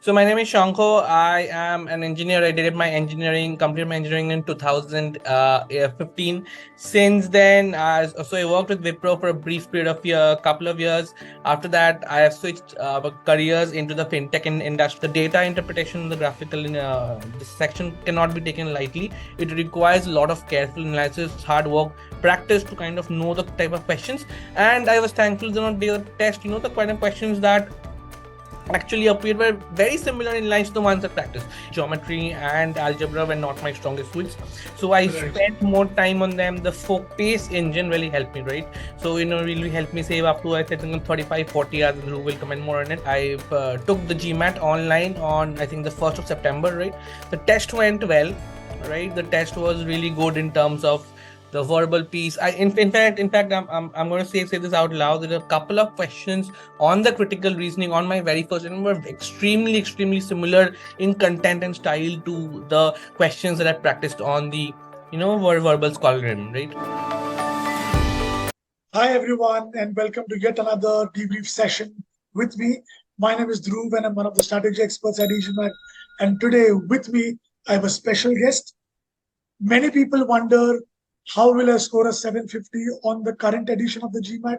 So my name is Shanko. I am an engineer. I did my engineering, completed my engineering in 2015. Since then, so I worked with Wipro for a brief period of couple of years. After that, I have switched careers into the fintech industry. The data interpretation, the graphical this section cannot be taken lightly. It requires a lot of careful analysis, hard work, practice to kind of know the type of questions. And I was thankful that the test, the kind of questions that actually appeared were very similar in lines to the ones I practiced. Geometry and algebra were not my strongest suits, so I spent more time on them. The pace engine really helped me, right? So really helped me save up to I think 35-40 hours. Dhruv will comment more on it. I took the GMAT online on I think the 1st of September, right? The test went well, right? The test was really good in terms of the verbal piece. In fact, I'm going to say this out loud. There are a couple of questions on the critical reasoning on my very first and were extremely similar in content and style to the questions that I practiced on the verbal scholarim, right? Hi everyone, and welcome to yet another debrief session with me. My name is Dhruv, and I'm one of the strategy experts at EasyMac. And today with me, I have a special guest. Many people wonder, how will I score a 750 on the current edition of the GMAT?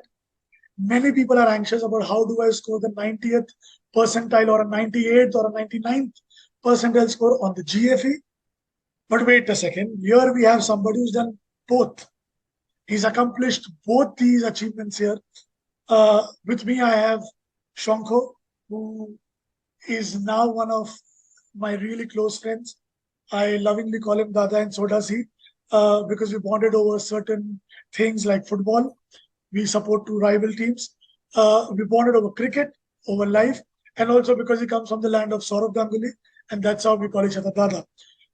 Many people are anxious about how do I score the 90th percentile or a 98th or a 99th percentile score on the GFE. But wait a second, here we have somebody who's done both. He's accomplished both these achievements here. With me, I have Shanko, who is now one of my really close friends. I lovingly call him Dada, and so does he, because we bonded over certain things like football. We support two rival teams. We bonded over cricket, over life, and also because he comes from the land of Saurav Ganguly, and that's how we call each other Dada.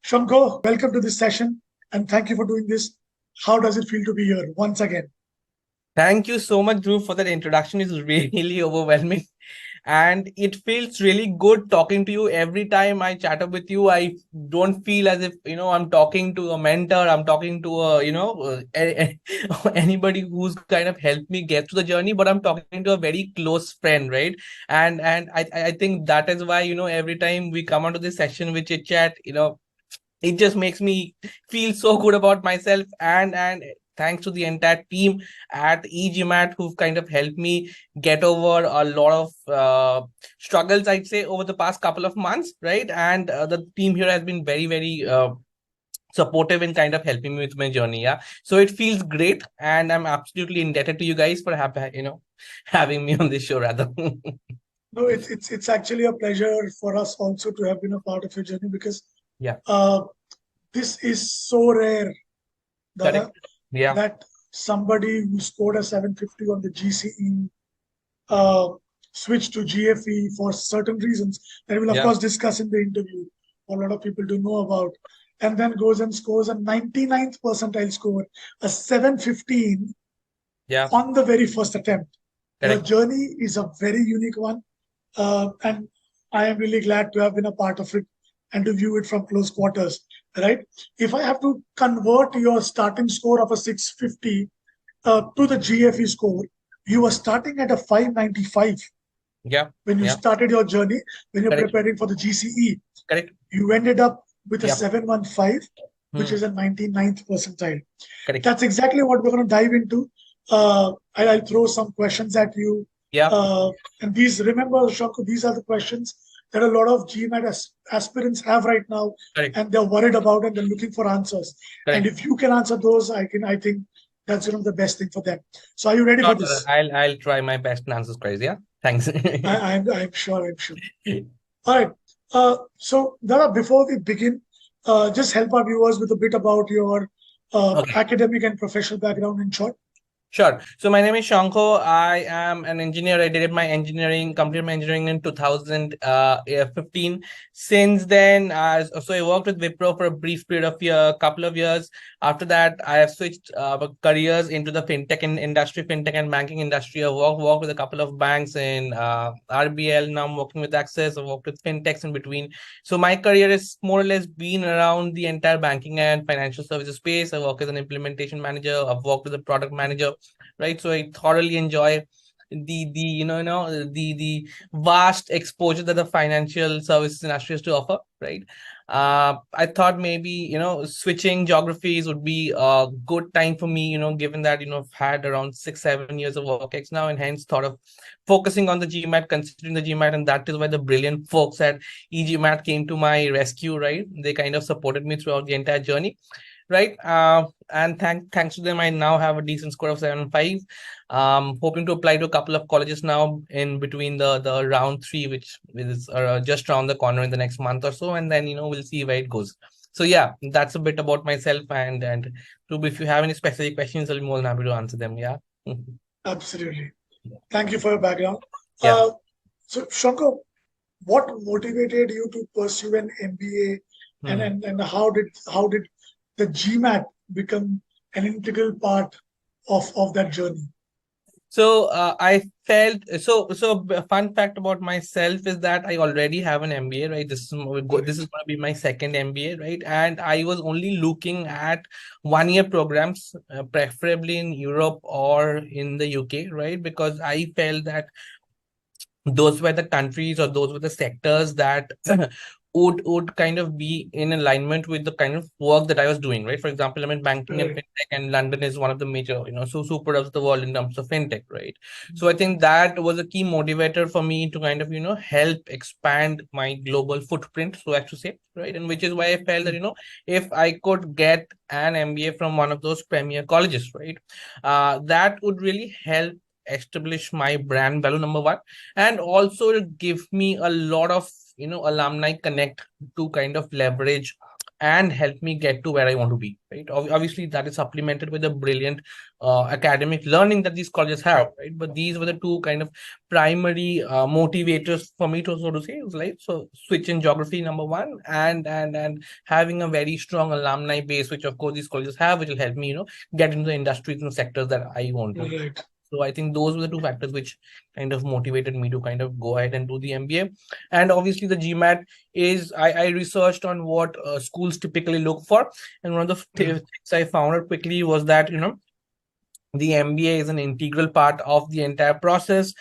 Shanko, welcome to this session, and thank you for doing this. How does it feel to be here once again? Thank you so much, Dhruv, for that introduction. It's really overwhelming. And it feels really good talking to you. Every time I chat up with you, I don't feel as if, I'm talking to a mentor, I'm talking to anybody who's kind of helped me get through the journey, but I'm talking to a very close friend, right? And I think that is why, every time we come onto this session with chit chat, it just makes me feel so good about myself, and thanks to the entire team at EGMAT who've kind of helped me get over a lot of struggles, I'd say, over the past couple of months, right? And the team here has been very supportive in kind of helping me with my journey. Yeah, so it feels great, and I'm absolutely indebted to you guys for having me on this show rather. No, it's actually a pleasure for us also to have been a part of your journey, because Yeah, this is so rare, Dada, correct. Yeah, that somebody who scored a 750 on the GCE uh, switched to GFE for certain reasons that we'll of yeah, course discuss in the interview. A lot of people do know about, and then goes and scores a 99th percentile score, a 715 yeah, on the very first attempt. Your correct. journey is a very unique one, and I am really glad to have been a part of it and to view it from close quarters. Right? If I have to convert your starting score of a 650 to the GFE score, you were starting at a 595 Yeah, when you yeah, started your journey, when you're correct, preparing for the GCE. correct. You ended up with a Yeah. 715, which Hmm. is a 99th percentile. Correct. That's exactly what we're going to dive into. I'll throw some questions at you. Yeah. And these, remember, Shanku, these are the questions that a lot of GMAT aspirants have right now, Correct. and they're worried about, and they're looking for answers. And Correct. if you can answer those, I think that's the best thing for them. So are you ready Sure, for sir. this? I'll try my best and answer questions. Yeah. Thanks. I'm sure. I'm sure. All right. So, Dara, before we begin, just help our viewers with a bit about your Okay. academic and professional background in short. Sure. So my name is Shanko. I am an engineer. I did my engineering, completed my engineering in 2015. Since then, so I worked with Wipro for a brief period of couple of years. After that, I have switched careers into the industry, fintech and banking industry. I worked with a couple of banks in RBL. Now I'm working with Access. I worked with fintechs in between. So my career is more or less been around the entire banking and financial services space. I work as an implementation manager. I've worked with a product manager, right? So I thoroughly enjoy the vast exposure that the financial services industry has to offer, right? I thought maybe, switching geographies would be a good time for me, given that, I've had around 6, 7 years of work ex now, and hence thought of focusing on the GMAT, considering the GMAT, and that is why the brilliant folks at EGMAT came to my rescue, right? They kind of supported me throughout the entire journey, right? And thanks to them, I now have a decent score of 7.5. Hoping to apply to a couple of colleges now in between the round three, which is just around the corner in the next month or so, and then we'll see where it goes. So yeah, that's a bit about myself, and Ruby, if you have any specific questions, I'll be more than happy to answer them. Yeah. Absolutely. Thank you for your background. Yeah. So, Shankar, what motivated you to pursue an MBA, and how did the GMAT become an integral part of that journey? So I felt so. A fun fact about myself is that I already have an MBA, right? This is this is going to be my second MBA, right? And I was only looking at 1 year programs, preferably in Europe or in the UK, right? Because I felt that those were the countries or those were the sectors that would kind of be in alignment with the kind of work that I was doing, right? For example, I'm in banking and Right. fintech, and London is one of the major, super of the world in terms of fintech, right? So I think that was a key motivator for me to kind of, help expand my global footprint, so as to say, right? And which is why I felt that, if I could get an MBA from one of those premier colleges, right, that would really help establish my brand value, number one, and also give me a lot of alumni connect to kind of leverage and help me get to where I want to be, right? Obviously that is supplemented with the brilliant academic learning that these colleges have, right? But these were the two kind of primary motivators for me to, so to say, it was like, so switch in geography, number one, and having a very strong alumni base, which of course these colleges have, which will help me get into the industries and sectors that I want to. Right. So I think those were the two factors which kind of motivated me to kind of go ahead and do the MBA. And obviously the GMAT is, I researched on what schools typically look for. And one of the things I found out quickly was that, the MBA is an integral part of the entire process.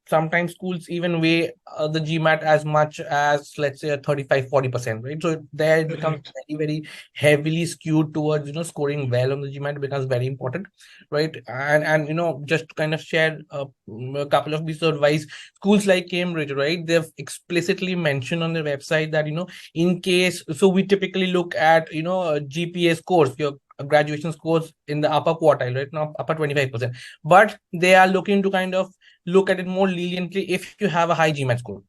Sometimes schools even weigh the GMAT as much as, let's say, a 35-40%, right? So there it becomes very, very heavily skewed towards, scoring well on the GMAT becomes very important, right? And just to kind of share a couple of pieces of advice, schools like Cambridge, right? They've explicitly mentioned on their website that, in case, so we typically look at, GPA scores, your graduation scores in the upper quartile, right? Now upper 25%. But they are looking to kind of look at it more leniently if you have a high GMAT score.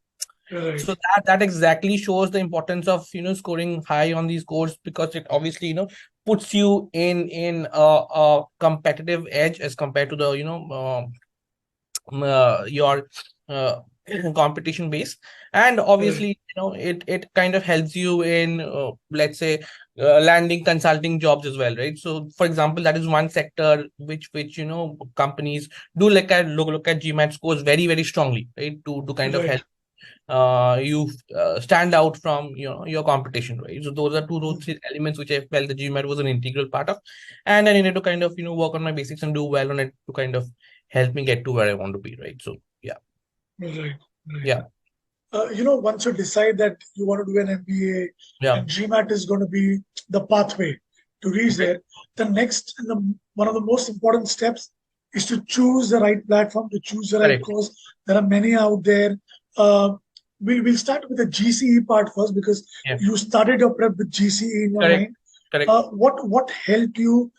Right. So that exactly shows the importance of scoring high on these scores, because it obviously puts you in a competitive edge as compared to the your competition base. And obviously it kind of helps you in let's say landing consulting jobs as well, right? So for example, that is one sector which companies do look at GMAT scores very, very strongly, right, to kind of help you stand out from your competition, right? So those are those three elements which I felt the GMAT was an integral part of, and I needed to kind of work on my basics and do well on it to kind of help me get to where I want to be, right? So yeah. Right. Yeah. Once you decide that you want to do an MBA, Yeah. and GMAT is going to be the pathway to reach there, the next and one of the most important steps is to choose the right platform, to choose the right Correct. course. There are many out there. We'll start with the GCE part first, because you started your prep with GCE in your mind. Correct. What helped you?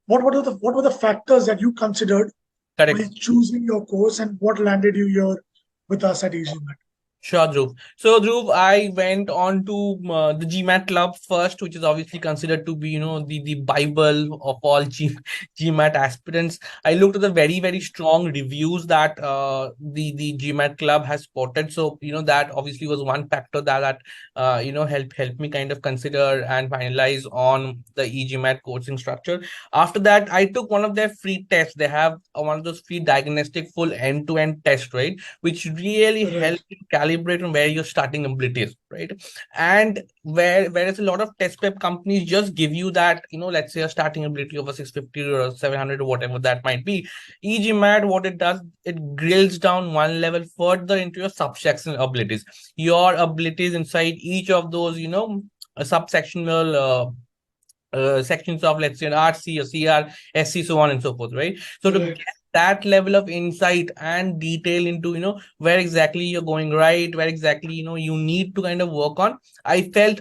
What were the factors that you considered while choosing your course, and what landed you here with us at EasyMat? Sure, Dhruv. So, Dhruv, I went on to the GMAT club first, which is obviously considered to be, the Bible of all GMAT aspirants. I looked at the very, very strong reviews that the GMAT club has spotted. So, that obviously was one factor that helped me kind of consider and finalize on the eGMAT coaching structure. After that, I took one of their free tests. They have one of those free diagnostic full end-to-end test, right, which really helped calibrate calibrate on where your starting ability is, right? And whereas a lot of test prep companies just give you that, let's say a starting ability of a 650 or 700 or whatever that might be. EGMAT, what it does, it grills down one level further into your subsectional abilities, your abilities inside each of those, a subsectional sections of, let's say, an RC or CR, SC, so on and so forth, right? So to Right. get that level of insight and detail into, where exactly you're going right, where exactly, you need to kind of work on, I felt,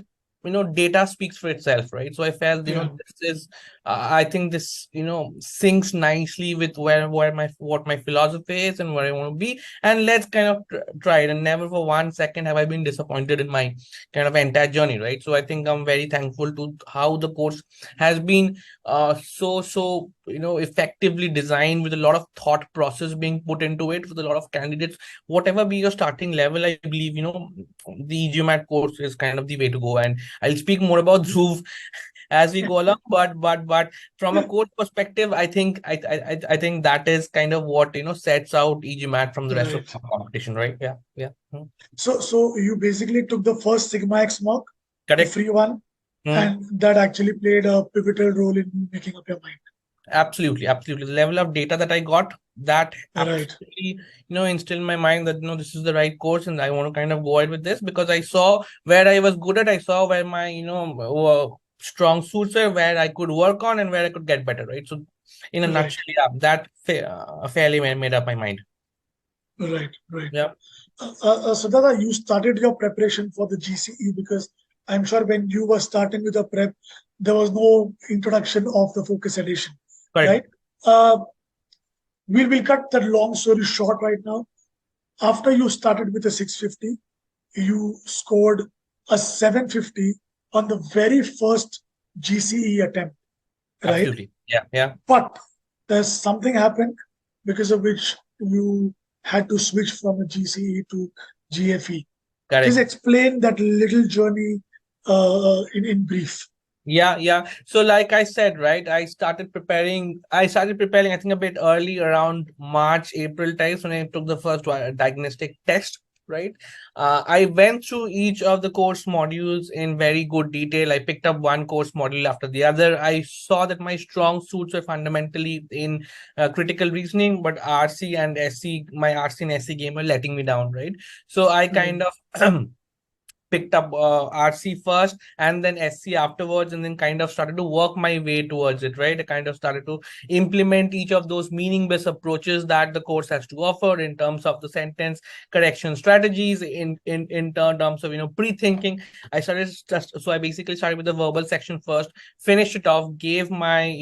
data speaks for itself, right? So I felt, Yeah. this is, I think this, syncs nicely with what my philosophy is and where I want to be. And let's kind of try it. And never for 1 second have I been disappointed in my kind of entire journey, right? So I think I'm very thankful to how the course has been so effectively designed, with a lot of thought process being put into it, with a lot of candidates, whatever be your starting level. I believe, the GMAT course is kind of the way to go. And I'll speak more about Dhruv as we go along, but from a course perspective, I think that is kind of what sets out EGMAT from the rest of Right. the competition, right? Yeah, yeah. So you basically took the first Sigma X mock, the Correct. free one, and that actually played a pivotal role in making up your mind. Absolutely, absolutely. The level of data that I got, that Right. absolutely, instilled in my mind that, this is the right course and I want to kind of go ahead with this, because I saw where I was good at. I saw where my, strong suits were, where I could work on and where I could get better, right? So in a Right. nutshell, yeah, that fairly made up my mind. Right. Right. Yeah, So Dada, you started your preparation for the GCE because I'm sure when you were starting with the prep, there was no introduction of the focus edition, right? correct. Uh, we'll cut that long story short right now. After you started with a 650, you scored a 750 on the very first GCE attempt, right? Absolutely. Yeah, yeah. But there's something happened because of which you had to switch from a GCE to GFE. Please Correct. explain that little journey in brief. Yeah, yeah. So like I said, right, I started preparing, I think, a bit early, around March, April times, when I took the first diagnostic test, right? I went through each of the course modules in very good detail. I picked up one course module after the other. I saw that my strong suits were fundamentally in critical reasoning, but RC and SC, my RC and SC game were letting me down, right? So I kind of picked up RC first and then SC afterwards, and then kind of started to work my way towards it, right? I kind of started to implement each of those meaning-based approaches that the course has to offer in terms of the sentence correction strategies, in terms of, pre-thinking. So I basically started with the verbal section first, finished it off, gave my,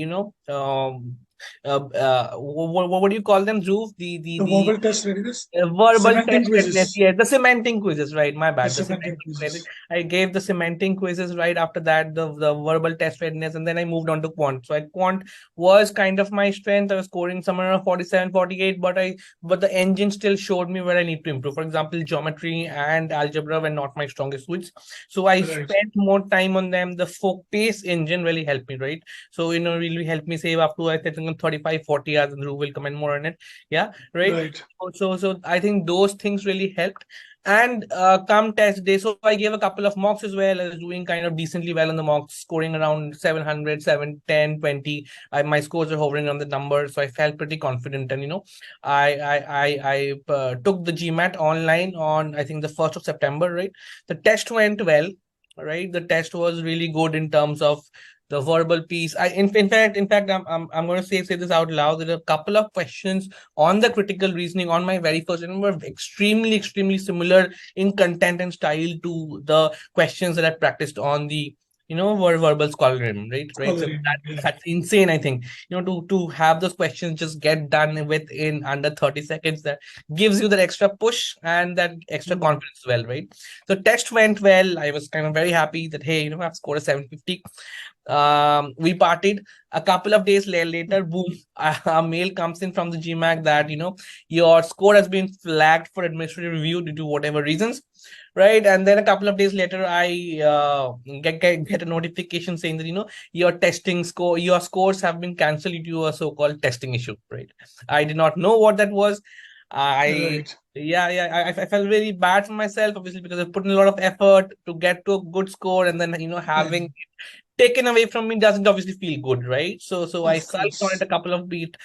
what do you call them, Dhruv? The verbal test readiness, Verbal cementing test readiness. quizzes, Yes, the cementing quizzes, right? My the bad. The cementing cementing quizzes. quizzes. I gave the cementing quizzes right after that, the verbal test readiness, and then I moved on to quant. So quant was kind of my strength. I was scoring somewhere around 47, 48, but the engine still showed me where I need to improve. For example, geometry and algebra were not my strongest suits. So I Right. spent more time on them. The pace engine really helped me, right? So, really helped me save up to, I think, 35, 40 hours, and Dhruv will comment more on it. Yeah, right. Right. So I think those things really helped. And come test day, so I gave a couple of mocks as well. I was doing kind of decently well on the mocks, scoring around 700, 710, 20. My scores are hovering on the number, so I felt pretty confident. And I took the GMAT online on, I think, the 1st of September, right? The test went well, right? The test was really good in terms of the verbal piece. In fact, I'm going to say this out loud. There are a couple of questions on the critical reasoning on my very first one were extremely similar in content and style to the questions that I practiced on the verbal scholarim, right. So Coloring. Yeah. that's insane. I think, to have those questions just get done within under 30 seconds, that gives you that extra push and that extra confidence as well, right? So test went well. I was kind of very happy that, hey, I've scored a 750. We partied. A couple of days later, boom, a mail comes in from the GMAC that your score has been flagged for administrative review due to whatever reasons, right? And then a couple of days later, I get a notification saying that your scores have been cancelled due to a so-called testing issue, right? I did not know what that was. I Right. I felt very bad for myself, obviously, because I put in a lot of effort to get to a good score, and then having Mm. taken away from me doesn't obviously feel good, right? So I Of sulked on it course. a couple of beat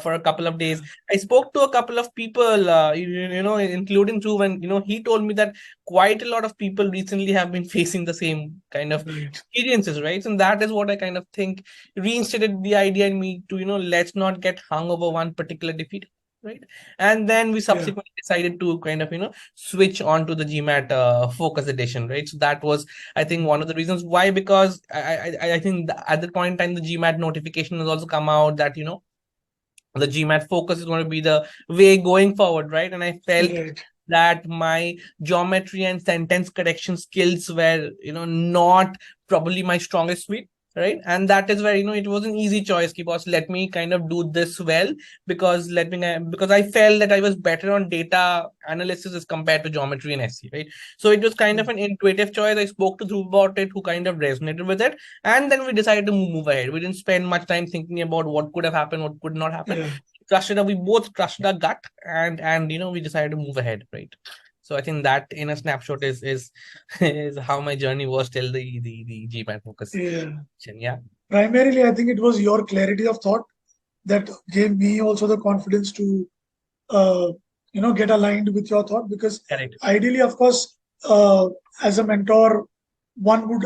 for a couple of days. Yeah. I spoke to a couple of people, including Drew, and he told me that quite a lot of people recently have been facing the same kind of Right. experiences, right? And that is what I kind of think reinstated the idea in me to let's not get hung over one particular defeat. Right. And then we Yeah. subsequently decided to kind of, switch on to the GMAT Focus Edition, right? So that was, I think, one of the reasons why, because I think at that point in time, the GMAT notification has also come out that, the GMAT Focus is going to be the way going forward, right? And I felt Right. that my geometry and sentence correction skills were, not probably my strongest suite, right? And that is where, it was an easy choice, because let me kind of do this well, because I felt that I was better on data analysis as compared to geometry and SC, right? So it was kind of Mm. an intuitive choice. I spoke to Dhruv about it, who kind of resonated with it. And then we decided to move ahead. We didn't spend much time thinking about what could have happened, what could not happen. Yeah. We both trusted our gut, and we decided to move ahead, right? So I think that in a snapshot is is how my journey was till the GMAT Focus. Yeah. Yeah. Primarily, I think it was your clarity of thought that gave me also the confidence to uh, get aligned with your thought, because Correct. ideally, of course, as a mentor, one would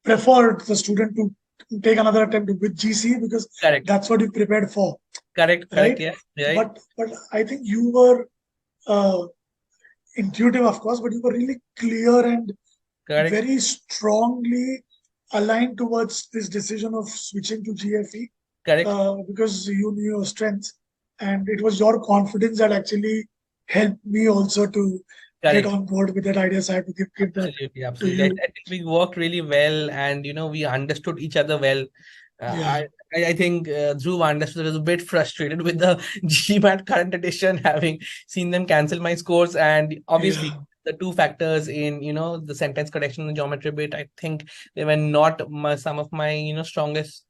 prefer the student to take another attempt with GC, because Correct. that's what you prepared for, Correct. right? Yeah. Right. But I think you were uh, intuitive, of course, but you were really clear and Correct. very strongly aligned towards this decision of switching to GFE, Correct. because you knew your strengths, and it was your confidence that actually helped me also to get Correct. on board with that idea. So I had to give that Absolutely. to Absolutely. you. I think we worked really well, and we understood each other well. Uh, Yeah, I I think Dhruv understood, was a bit frustrated with the GMAT current edition, having seen them cancel my scores, and obviously yeah, the two factors in the sentence correction and geometry bit. I think they were not some of my strongest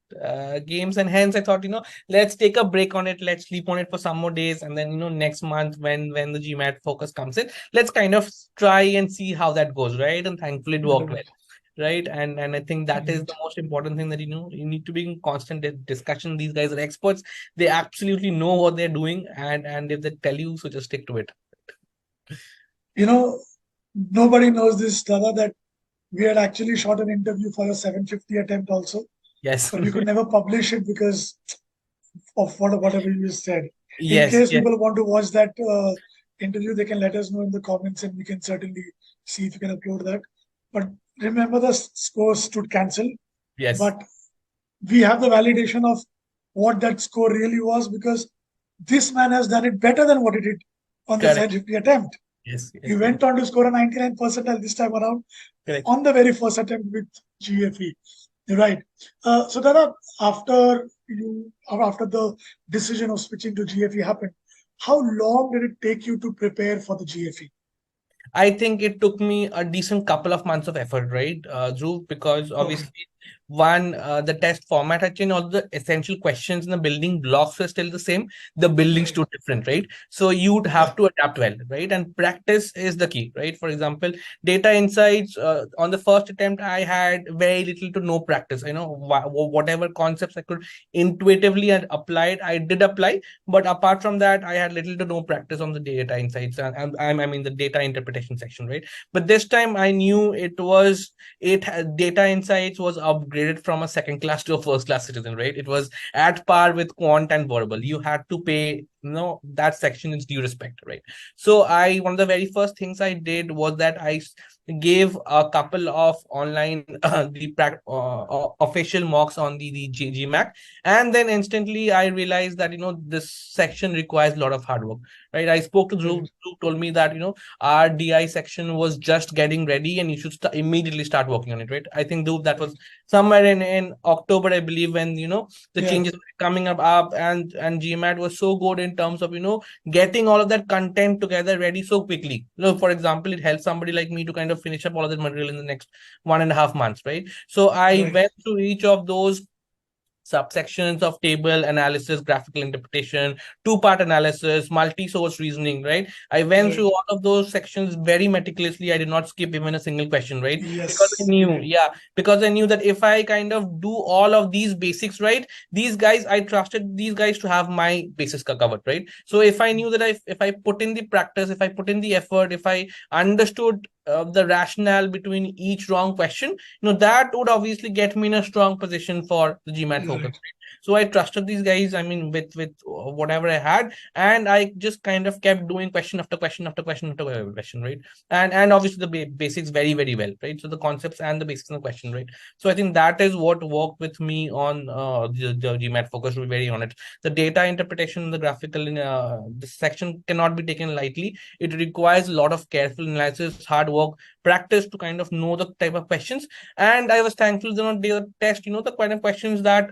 games, and hence I thought let's take a break on it, let's sleep on it for some more days, and then next month when the GMAT Focus comes in, let's kind of try and see how that goes, right? And thankfully it worked well, right, right? And I think that is the right. most important thing, that you need to be in constant discussion. These guys are experts, they absolutely know what they're doing, and if they tell you, so just stick to it. You know, nobody knows this, Dada, that we had actually shot an interview for a 750 attempt also, Yes. but we could never publish it because of whatever you said. In Yes, case yes, people want to watch that interview, they can let us know in the comments, and we can certainly see if we can upload that. But remember, the score stood cancelled, yes. but we have the validation of what that score really was, because this man has done it better than what he did on the Correct. 750 attempt. Yes, He yes, yes. went on to score a 99 percentile this time around Correct. on the very first attempt with GFE. Right. So Dada, after the decision of switching to GFE happened, how long did it take you to prepare for the GFE? I think it took me a decent couple of months of effort, right, Dhruv? Because Okay. obviously, one, the test format had changed. All the essential questions in the building blocks were still the same. The building's Right. too different, right? So you'd Yeah. have to adapt well, right? And practice is the key, right? For example, data insights. On the first attempt, I had very little to no practice. Whatever concepts I could intuitively and applied, I did apply. But apart from that, I had little to no practice on the data insights, I mean the data interpretation section, right? But this time I knew data insights was upgraded from a second class to a first class citizen, right? It was at par with quant and verbal. You had to pay that section its due respect, right? So I one of the very first things I did was that I gave a couple of online official mocks on the GMAC, and then instantly I realized that this section requires a lot of hard work, right? I spoke to Dhruv. Right. Dhruv told me that our DI section was just getting ready, and you should immediately start working on it, right? I think Dhruv, that was Right. somewhere in October, I believe, when the Yeah. changes were coming up, and GMAT was so good in terms of getting all of that content together ready so quickly. For example, it helps somebody like me to kind of finish up all of that material in the next 1.5 months, right? So I Right. went through each of those subsections of table analysis, graphical interpretation, two-part analysis, multi-source reasoning, right? I went Right. through all of those sections very meticulously. I did not skip even a single question, right? Because I Yes. knew, yeah, because I knew that if I kind of do all of these basics right, these guys, I trusted these guys to have my basis covered, right? So if I knew that if I put in the practice, if I put in the effort, if I understood the rationale between each wrong question, that would obviously get me in a strong position for the GMAT focus. Right. So I trusted these guys. I mean, with whatever I had, and I just kind of kept doing question after question after question after question, right? And obviously the basics very well, right? So the concepts and the basics in the question, right? So I think that is what worked with me on the GMAT focus. To be very honest, the data interpretation, the graphical this section cannot be taken lightly. It requires a lot of careful analysis, hard work, practice to kind of know the type of questions. And I was thankful that on the test, the kind of questions that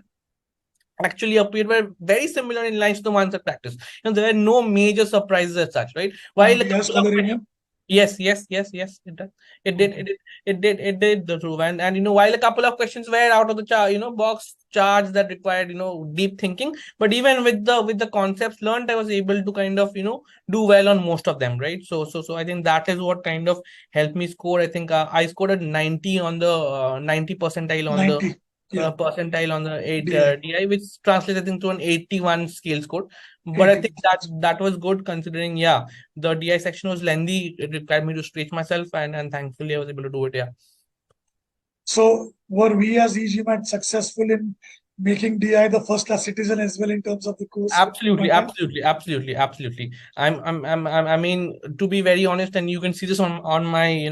actually appeared were very similar in lines to the ones at practice. There were no major surprises as such, right? On While a DI couple of questions, Scholarinium. yes, it did. It did, Okay. it did the true. And while a couple of questions were out of the box charge that required, deep thinking, but even with the concepts learned, I was able to kind of, do well on most of them, right? So I think that is what kind of helped me score. I think I scored a 90 on the 90 percentile on the 90. Yeah. percentile on the 8 DI. DI, which translates I think to an 81 scale score. But I 81. think that was good considering, yeah, the DI section was lengthy. It required me to stretch myself, and thankfully I was able to do it. Yeah. So were we as EGMAT successful in making DI the first class citizen as well in terms of the course at that Absolutely, point in time? absolutely. I mean, to be very honest, and you can see this on my,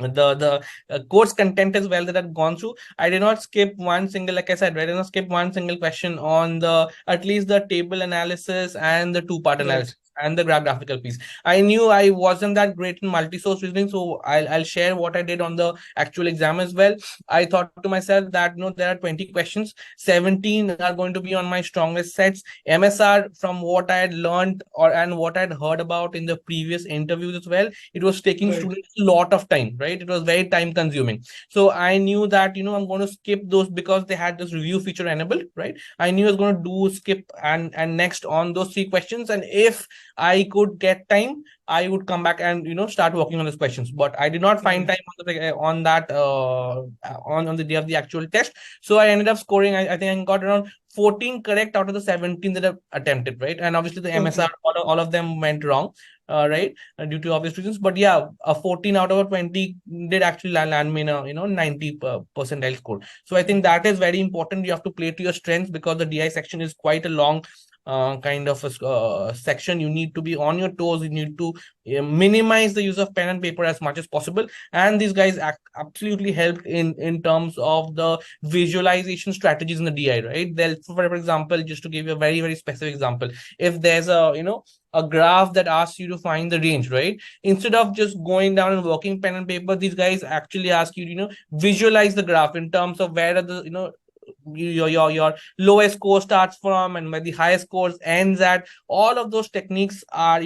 the course content as well that I've gone through. I did not skip one single, like I said, I did not skip one single question on the at least the table analysis and the two-part Right. analysis and the graphical piece. I knew I wasn't that great in multi-source reasoning, so I'll share what I did on the actual exam as well. I thought to myself that there are 20 questions, 17 are going to be on my strongest sets. MSR, from what I had learned and what I'd heard about in the previous interviews as well, it was taking Right. students a lot of time, right? It was very time consuming. So I knew that, I'm going to skip those because they had this review feature enabled, right? I knew I was going to do skip and next on those three questions. And if I could get time, I would come back and, start working on those questions. But I did not find Right. time on that, on the day of the actual test. So I ended up scoring, I think I got around 14 correct out of the 17 that I've attempted, right? And obviously the MSR, Okay. all of them went wrong, right? Due to obvious reasons. But yeah, a 14 out of a 20 did actually land me in a 90 percentile score. So I think that is very important. You have to play to your strengths because the DI section is quite a long kind of a section. You need to be on your toes. You need to minimize the use of pen and paper as much as possible. And these guys absolutely helped in terms of the visualization strategies in the DI, right? They'll, for example, just to give you a very specific example, if there's a graph that asks you to find the range, right? Instead of just going down and working pen and paper, these guys actually ask you, visualize the graph in terms of where are the, your lowest score starts from and where the highest scores ends at. All of those techniques are,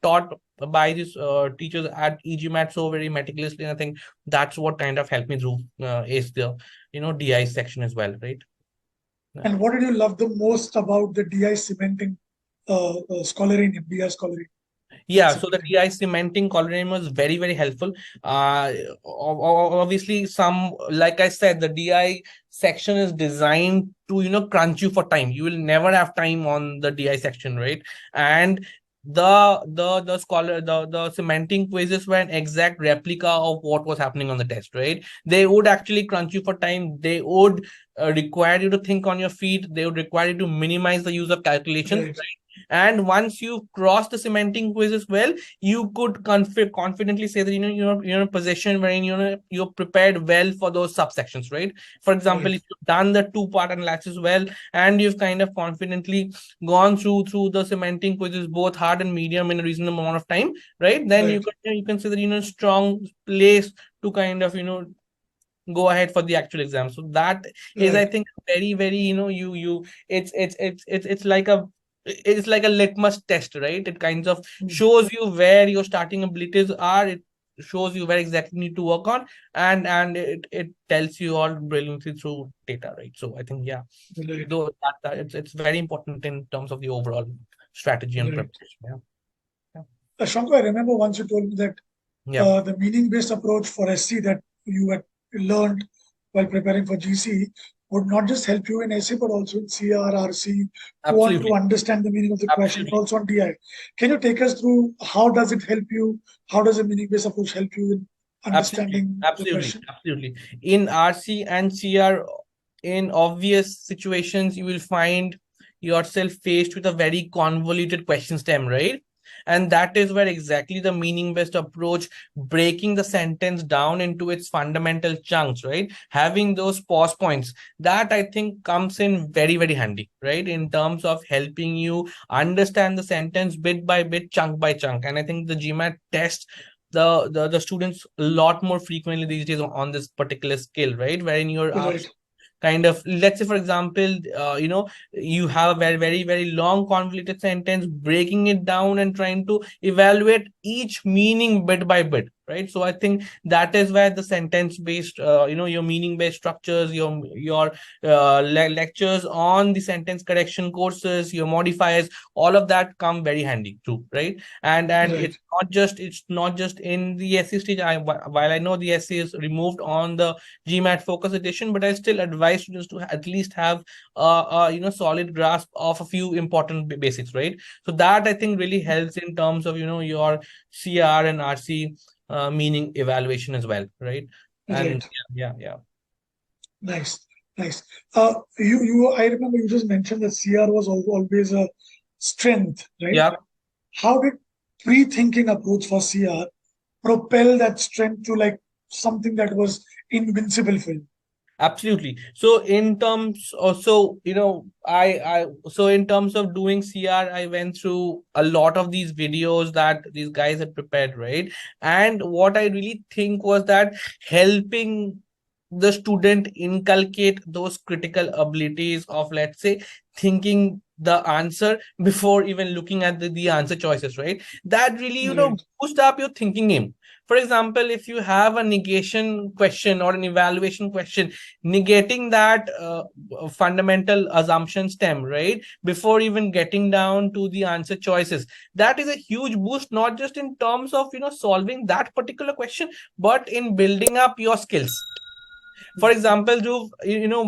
taught by these teachers at EGMAT so very meticulously. And I think that's what kind of helped me through is the, DI section as well, right? And what did you love the most about the DI cementing Scholarinium, DI Scholarinium? Yeah, so the DI cementing column was very helpful. Obviously, like I said, the DI section is designed to crunch you for time. You will never have time on the DI section, right? And the cementing quizzes were an exact replica of what was happening on the test, right? They would actually crunch you for time. They would require you to think on your feet. They would require you to minimize the use of calculations, Right. right? And once you cross the cementing quiz as well, you could confidently say that you're in a position wherein you're prepared well for those subsections, right? For example, Right. if you've done the two-part analysis well and you've kind of confidently gone through the cementing quizzes, both hard and medium, in a reasonable amount of time, right? Then Right. you can say that strong place to kind of go ahead for the actual exam. So that is, I Right. think, very you it's like a litmus test, right? It kind of shows you where your starting abilities are. It shows you where exactly you need to work on, and it tells you all brilliantly through data, right? So I think, yeah, Right. though it's very important in terms of the overall strategy and Right. preparation. Yeah. Yeah. Shanku, I remember once you told me that Yeah. the meaning-based approach for SC that you had learned while preparing for GC would not just help you in SC but also in CR, RC, to want to Absolutely. understand the meaning of the question, and Absolutely. also on DI. Can you take us through how does it help you? How does a meaning-based approach help you in Absolutely, understanding the absolutely, question? absolutely. In RC and CR, in obvious situations, you will find yourself faced with a very convoluted question stem, right? And that is where exactly the meaning-based approach, breaking the sentence down into its fundamental chunks, right? Having those pause points, that I think comes in very, very handy, right? In terms of helping you understand the sentence bit by bit, chunk by chunk. And I think the GMAT test the students a lot more frequently these days on this particular skill, right? Wherein you're Right. asked kind of, let's say for example, you have a very, very, very long convoluted sentence, breaking it down and trying to evaluate each meaning bit by bit, right? So I think that is where the sentence based, your meaning based structures, your lectures on the sentence correction courses, your modifiers, all of that come very handy too, right? And Right. it's not just in the SC stage. While I know the SC is removed on the GMAT Focus Edition, but I still advise students to at least have solid grasp of a few important basics, right? So that I think really helps in terms of your CR and RC meaning evaluation as well, right? And Right. yeah, yeah, Nice. Nice. I remember you just mentioned that CR was always a strength, right? yeah. How did pre-thinking approach for CR propel that strength to like something that was invincible for you? Absolutely. So in terms also, so in terms of doing CR, I went through a lot of these videos that these guys had prepared, right? And what I really think was that helping the student inculcate those critical abilities of, let's say, thinking the answer before even looking at the answer choices, right? That really, Right. boost up your thinking game. For example, if you have a negation question or an evaluation question, negating that fundamental assumption stem, right, before even getting down to the answer choices, that is a huge boost, not just in terms of solving that particular question, but in building up your skills. For example, Dhruv,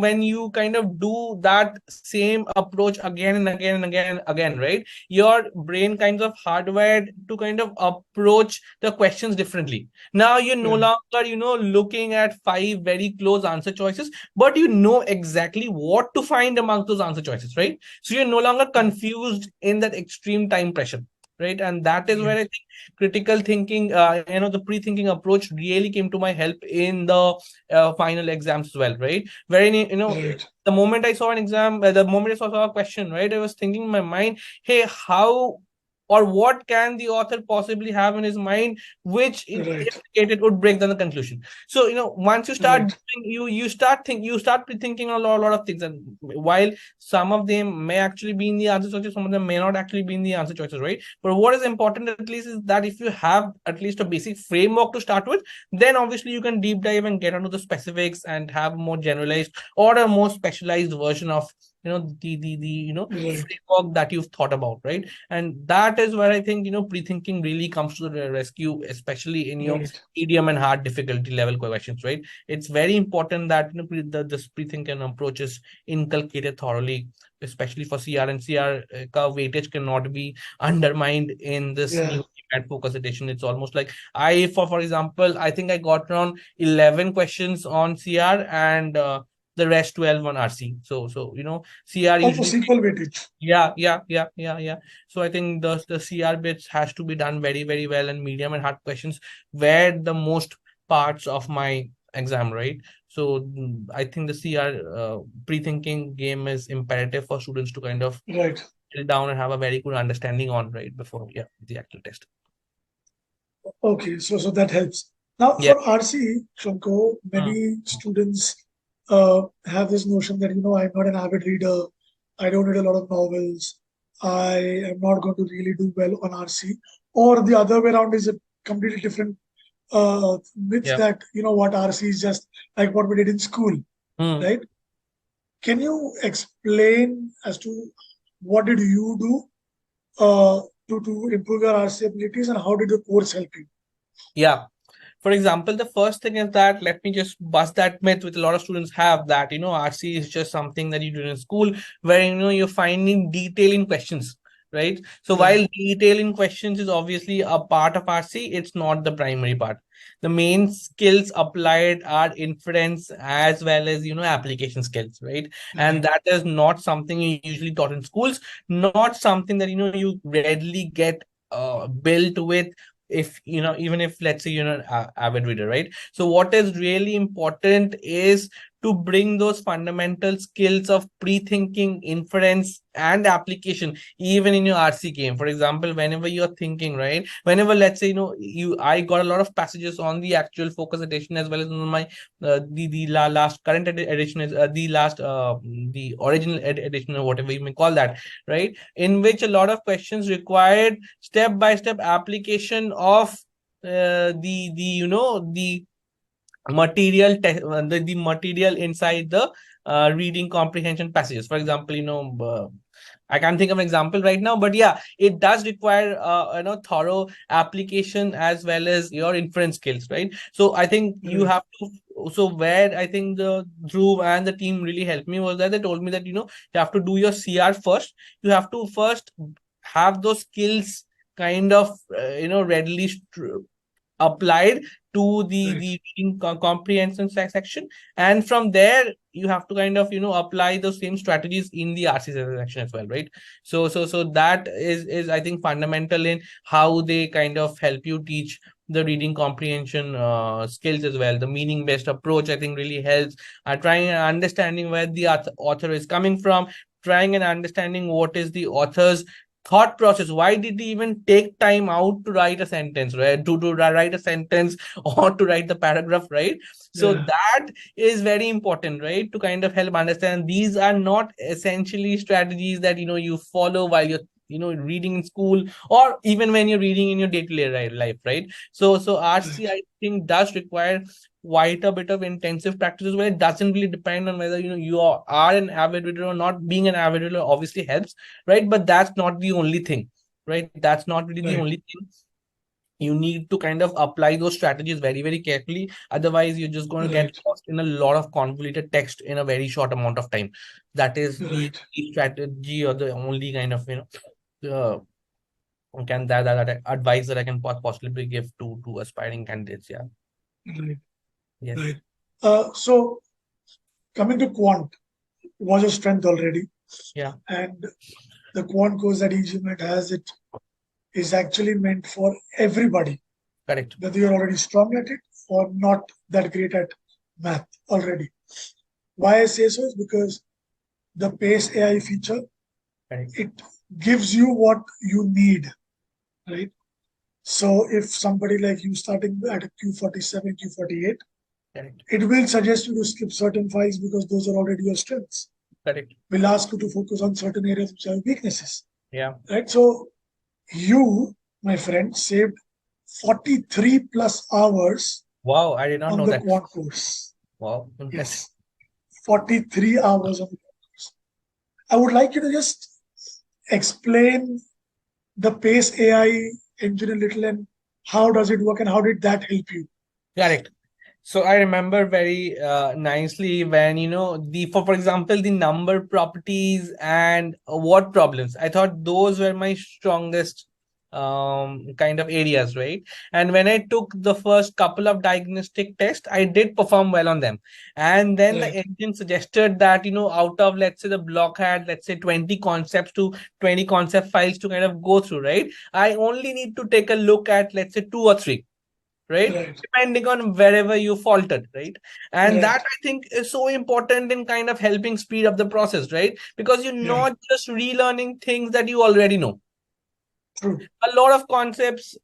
when you kind of do that same approach again and again and again and again, right, your brain kinds of hardwired to kind of approach the questions differently. Now you're no Yeah. longer looking at five very close answer choices, but you know exactly what to find among those answer choices, right? So you're no longer confused in that extreme time pressure, right? And that is where Right. I think critical thinking, the pre-thinking approach really came to my help in the final exams as well, right? Wherein, Right. the moment I saw an exam, the moment I saw a question, right, I was thinking in my mind, hey, how or what can the author possibly have in his mind, which, if Right. stated, would break down the conclusion. So, once you start Right. doing, you start thinking a lot of things, and while some of them may actually be in the answer choices, some of them may not actually be in the answer choices, right? But what is important at least is that if you have at least a basic framework to start with, then obviously you can deep dive and get onto the specifics and have a more generalized or a more specialized version of the Right. framework that you've thought about, right? And that is where I think pre-thinking really comes to the rescue, especially in your Right. medium and hard difficulty level questions, right? It's very important that this pre-thinking approach is inculcated thoroughly, especially for CR, and CR weightage cannot be undermined in this Yeah. new at Focus Edition. It's almost like for example, I think I got around 11 questions on CR and the rest 12 on RC. So CR Almost usually, equal weightage. yeah. So I think the CR bits has to be done very, very well, and medium and hard questions were the most parts of my exam, right? So I think the CR pre-thinking game is imperative for students to kind of Right. drill down and have a very good understanding on, right, before, yeah, the actual test. Okay. So that helps. Now Yeah. for RC, Shanko, Mm. many students have this notion that I'm not an avid reader. I don't read a lot of novels. I am not going to really do well on RC. Or the other way around is a completely different myth Yeah. that, you know what, RC is just like what we did in school, Hmm. right? Can you explain as to what did you do to improve your RC abilities, and how did the course help you? Yeah. For example, the first thing is that let me just bust that myth with a lot of students have that, RC is just something that you do in school where, you're finding detail in questions, right? So Right, while detail in questions is obviously a part of RC, it's not the primary part. The main skills applied are inference as well as, application skills, right? And right, that is not something you usually taught in schools, not something that, you readily get built with if even if let's say you're an avid reader, right? So what is really important is to bring those fundamental skills of pre-thinking, inference and application even in your RC game. For example, whenever you're thinking, right, whenever let's say I got a lot of passages on the actual focus edition as well as on my last current edition is the last the original edition or whatever you may call that, right, in which a lot of questions required step-by-step application of the material the material inside the reading comprehension passages. For example, I can't think of an example right now, but yeah, it does require thorough application as well as your inference skills, right? So I think you right, have to. So where I think the Dhruv and the team really helped me was that they told me that you have to do your CR first. You have to first have those skills kind of readily applied to right, the reading comprehension section, and from there you have to kind of apply those same strategies in the RC section as well, right? So that is I think fundamental in how they kind of help you teach the reading comprehension skills as well. The meaning based approach I think really helps trying and understanding where the author is coming from, trying and understanding what is the author's thought process. Why did he even take time out to write a sentence, right? To write a sentence or to write the paragraph, right? So yeah, that is very important, right? To kind of help understand these are not essentially strategies that you follow while you're reading in school or even when you're reading in your day-to-day life, right? So RC right, I think does require quite a bit of intensive practices where it doesn't really depend on whether you are an avid reader or not. Being an avid reader obviously helps, right? But that's not the only thing, right? That's not really the right, only thing. You need to kind of apply those strategies very, very carefully. Otherwise, you're just going to get right, lost in a lot of convoluted text in a very short amount of time. That is the right, strategy or the only kind of, can that advice that I can possibly give to aspiring candidates. Yeah. right, Yes. right. So coming to quant was a strength already, Yeah. and the quant course that EasyMet has, it is actually meant for everybody, Correct. whether you're already strong at it or not that great at math already. Why I say so is because the Pace AI feature, Correct. it gives you what you need, right? So if somebody like you starting at a Q47, Q48, Correct. it will suggest you to skip certain files because those are already your strengths. Correct. Will ask you to focus on certain areas which are weaknesses, Yeah. right? So you, my friend, saved 43 plus hours Wow. I did not on know the that. quant course. Wow. Impressive. Yes, 43 hours on the quant course. I would like you to just explain the Pace AI engine a little, and how does it work and how did that help you? Correct. So I remember very nicely when for example the number properties and word problems. I thought those were my strongest kind of areas, right? And when I took the first couple of diagnostic tests, I did perform well on them. And then the Right, engine suggested that out of let's say the block had let's say 20 concepts to 20 concept files to kind of go through, right? I only need to take a look at let's say two or three, right, right, depending on wherever you faltered, right? And that right. I think is so important in kind of helping speed up the process, right? Because you're Yeah, not just relearning things that you already know, True. A lot of concepts,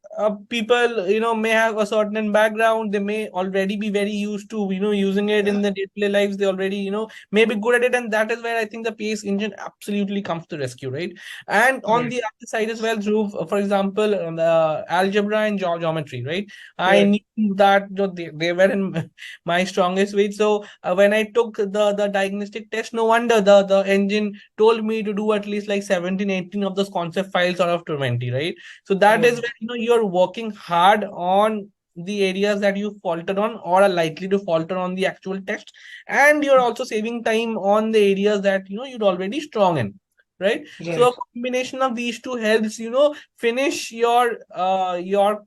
people may have a certain background, they may already be very used to using it in their day-to-day lives, they already may be good at it, and that is where I think the Pace engine absolutely comes to rescue, right? And on Right. the other side as well, through for example the algebra and geometry, right? I Right. knew that they were in my strongest weight. So when I took the diagnostic test, no wonder the engine told me to do at least like 17-18 of those concept files out of 20, right? So that is Right. where you're working hard on the areas that you faltered on or are likely to falter on the actual test, and you're also saving time on the areas that you're already strong in, right? So a Right. combination of these two helps finish your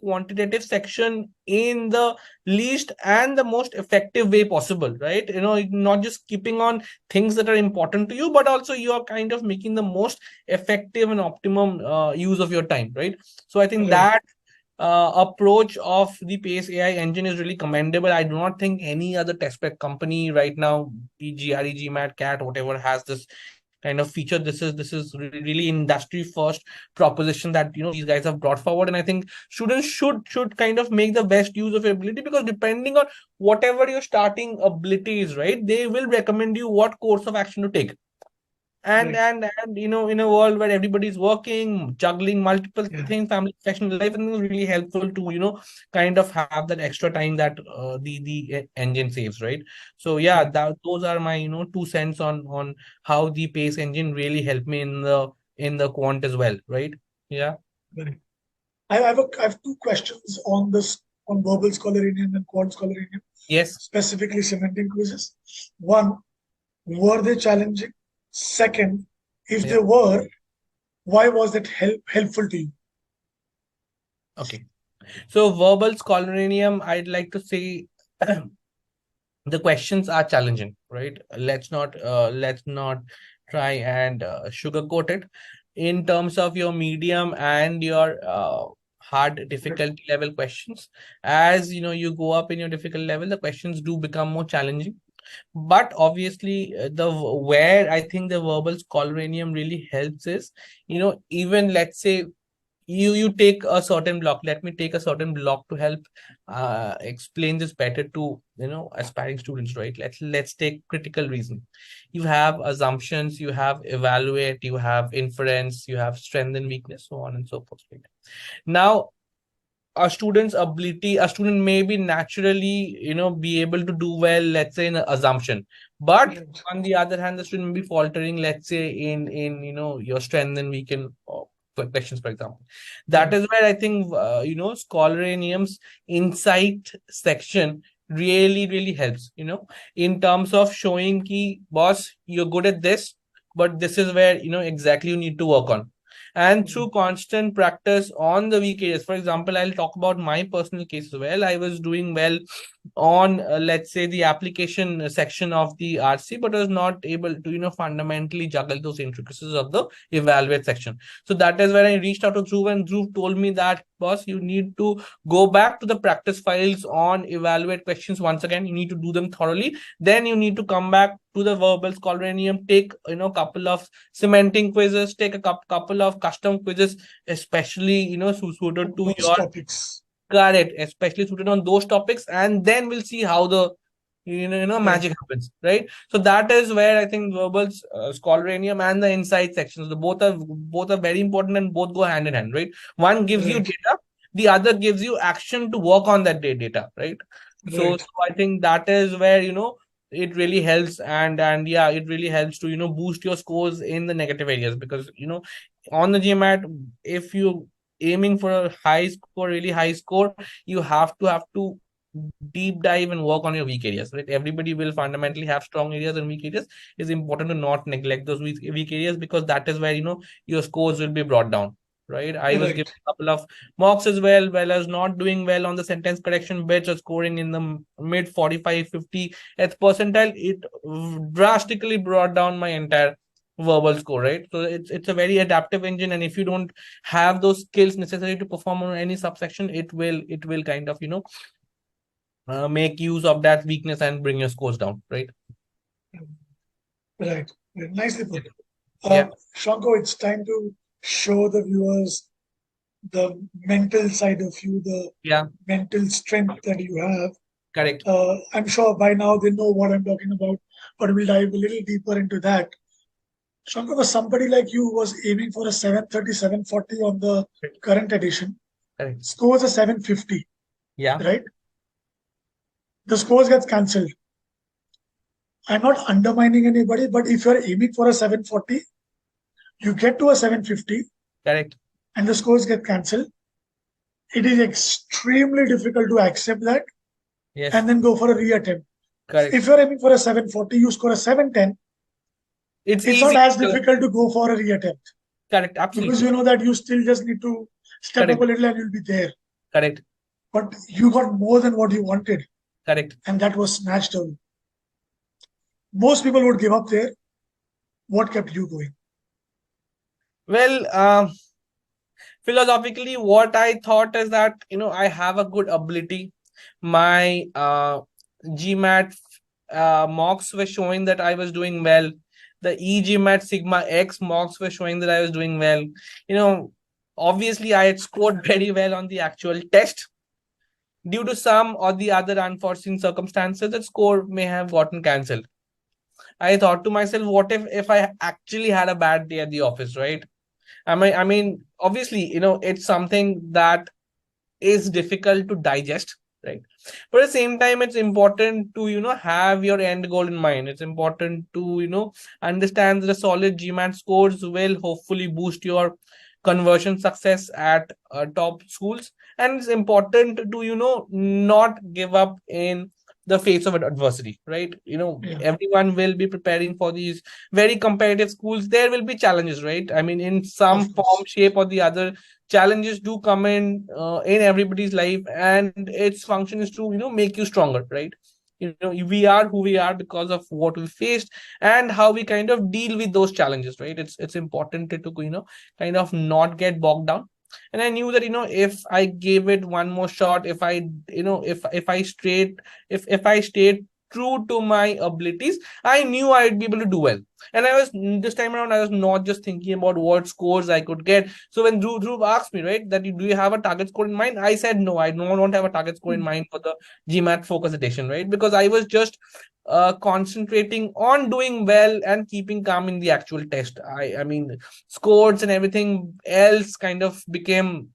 quantitative section in the least and the most effective way possible, right? Not just keeping on things that are important to you, but also you are kind of making the most effective and optimum use of your time, right? So I think Right. that approach of the Pace AI engine is really commendable. I do not think any other test prep company right now, GRE, GMAT, CAT, whatever, has this kind of feature. This is really industry first proposition that these guys have brought forward, and I think students should kind of make the best use of your ability, because depending on whatever your starting ability is, right, they will recommend you what course of action to take. and Right. and and in a world where everybody's working, juggling multiple Yeah. things, family, professional life, and it's really helpful to kind of have that extra time that the engine saves, right? So yeah, Right. those are my 2 cents on how the Pace engine really helped me in the quant as well, right? Yeah. Right. I have two questions on this, on verbal Scholarinium and quant Scholarinium, Yes. specifically semantic quizzes. One, were they challenging? Second, if Yeah. they were, why was that helpful to you? Okay. So verbal scholarinium, I'd like to say the questions are challenging, right? Let's not try and sugarcoat it. In terms of your medium and your hard difficulty level questions, as you go up in your difficult level, the questions do become more challenging. But obviously, the where I think the verbal scholarinium really helps is, even let's say you take a certain block. Let me take a certain block to help explain this better to aspiring students, right? Let's take critical reasoning. You have assumptions, you have evaluate, you have inference, you have strength and weakness, so on and so forth, right? Now a student may be naturally be able to do well, let's say, in assumption, but Right. on the other hand, the student may be faltering, let's say, in your strength and weaken questions, for example. That Right. is where I think Scholarinium's insight section really helps, in terms of showing key boss, you're good at this, but this is where exactly you need to work on. And through constant practice on the weak areas, for example, I'll talk about my personal case as well. I was doing well on let's say the application section of the RC, but was not able to fundamentally juggle those intricacies of the evaluate section. So that is where I reached out to Dhruv, and Dhruv told me that, boss, you need to go back to the practice files on evaluate questions once again. You need to do them thoroughly, then you need to come back to the verbal scholarinium, take couple of semantic quizzes, take a couple of custom quizzes, especially suited to Those your. topics. Correct, especially suited on those topics, and then we'll see how the Right. magic happens, right? So that is where I think verbal scholarinium and the insight sections, the both are very important, and both go hand in hand, right? One gives you Right. data, the other gives you action to work on that data, right? So, Right. so I think that is where it really helps, and yeah, it really helps to boost your scores in the negative areas, because on the GMAT, if you aiming for a high score, really high score, you have to deep dive and work on your weak areas, right? Everybody will fundamentally have strong areas and weak areas. It's important to not neglect those weak areas, because that is where your scores will be brought down, right? I was Right. given a couple of mocks as well as not doing well on the sentence correction bits, or scoring in the mid 45 50th percentile. It drastically brought down my entire verbal score, right? So it's a very adaptive engine, and if you don't have those skills necessary to perform on any subsection, it will kind of make use of that weakness and bring your scores down, right? Right. Nicely put. Yeah. Shanko, it's time to show the viewers the mental side of you, the Yeah, mental strength that you have. correct. I'm sure by now they know what I'm talking about, but we'll dive a little deeper into that. Shankar, was somebody like you who was aiming for a 730, 740 on the current edition, Correct. scores a 750, Yeah, right? The scores gets cancelled. I'm not undermining anybody, but if you're aiming for a 740, you get to a 750 correct. and the scores get cancelled, it is extremely difficult to accept that Yes, and then go for a reattempt. correct. If you're aiming for a 740, you score a 710, It's it's not easy. as difficult to go for a reattempt Correct. because Absolutely. you know that you still just need to step up Correct. a little and you'll be there. Correct. But you got more than what you wanted, Correct. and that was snatched away. Most people would give up there. What kept you going? Well, philosophically, what I thought is that, I have a good ability. My GMAT mocks were showing that I was doing well. The EGMAT Sigma X mocks were showing that I was doing well. Obviously, I had scored very well on the actual test. Due to some or the other unforeseen circumstances, that score may have gotten cancelled. I thought to myself, what if I actually had a bad day at the office, right? I mean, obviously, it's something that is difficult to digest, right? But at the same time, it's important to, have your end goal in mind. It's important to, understand that the solid GMAT scores will hopefully boost your conversion success at top schools. And it's important to, not give up in the face of adversity, right? Yeah, Everyone will be preparing for these very competitive schools. There will be challenges, right? I mean, in some of form, course. shape, or the other, challenges do come in everybody's life, and its function is to make you stronger, right? We are who we are because of what we faced and how we kind of deal with those challenges, right? It's important to kind of not get bogged down. And I knew that if I gave it one more shot, if I if I straight if I stayed true to my abilities, I knew I'd be able to do well. And I was this time around, I was not just thinking about what scores I could get. So when Dhruv asked me, right, that do you have a target score in mind? I said no, I don't have a target score in mind for the GMAT Focus Edition, right? Because I was just concentrating on doing well and keeping calm in the actual test. I mean, scores and everything else kind of became,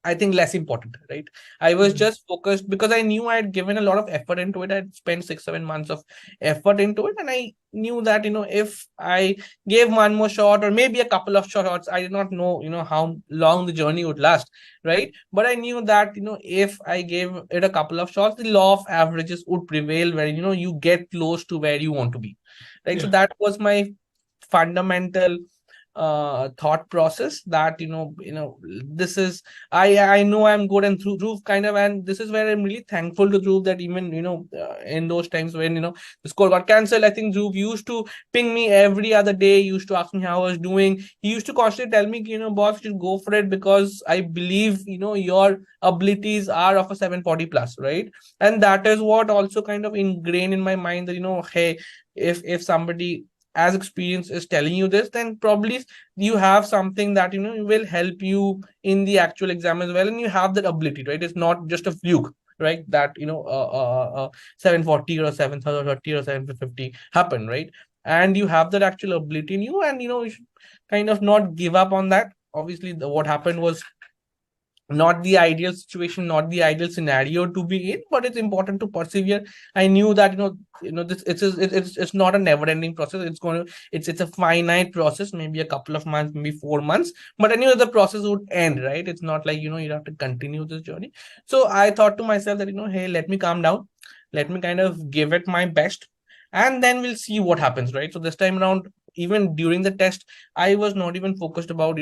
I think, less important, right? I was Mm. just focused because I knew I had given a lot of effort into it. I'd spent 6, 7 months of effort into it. And I knew that, if I gave one more shot or maybe a couple of shots, I did not know, how long the journey would last, right? But I knew that, if I gave it a couple of shots, the law of averages would prevail where, you get close to where you want to be, right? So Yeah, that was my fundamental thought process that this is, I know I'm good. And through Dhruv kind of, and this is where I'm really thankful to Dhruv that even in those times when the score got cancelled, I think Dhruv used to ping me every other day, used to ask me how I was doing. He used to constantly tell me, boss, you should go for it because I believe your abilities are of a 740 plus, right? And that is what also kind of ingrained in my mind that hey, if somebody as experience is telling you this, then probably you have something that will help you in the actual exam as well, and you have that ability, right? It's not just a fluke, right? That 740 or 730 or 750 happen, right? And you have that actual ability in you, and you should kind of not give up on that. Obviously, what happened was not the ideal situation, not the ideal scenario to be in, but it's important to persevere. I knew that this it's not a never ending process. It's a finite process, maybe a couple of months, maybe 4 months, but I knew that the process would end, right? It's not like you have to continue this journey. So I thought to myself that hey, let me calm down, let me kind of give it my best, and then we'll see what happens, right? So this time around, even during the test, I was not even focused about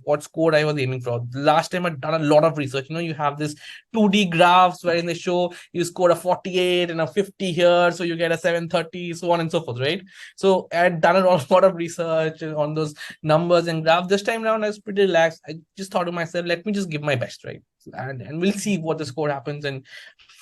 what score I was aiming for. Last time I'd done a lot of research. You have this 2D graphs wherein they show you score a 48 and a 50 here, so you get a 730, so on and so forth, right? So I'd done a lot of research on those numbers and graphs. This time around, I was pretty relaxed. I just thought to myself, let me just give my best, right? And we'll see what the score happens and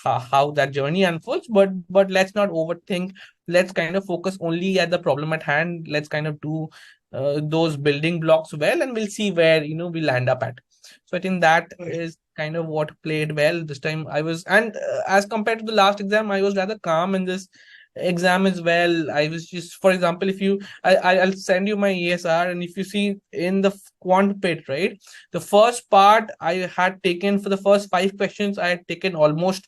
how that journey unfolds. But let's not overthink. Let's kind of focus only at the problem at hand. Let's kind of do those building blocks well, and we'll see where we land up at. So I think that Right. is kind of what played well this time. I was, and as compared to the last exam, I was rather calm in this exam as well. I was just, for example, if you, I'll send you my ESR, and if you see in the quant pit, right, the first part I had taken for the first 5 questions, I had taken almost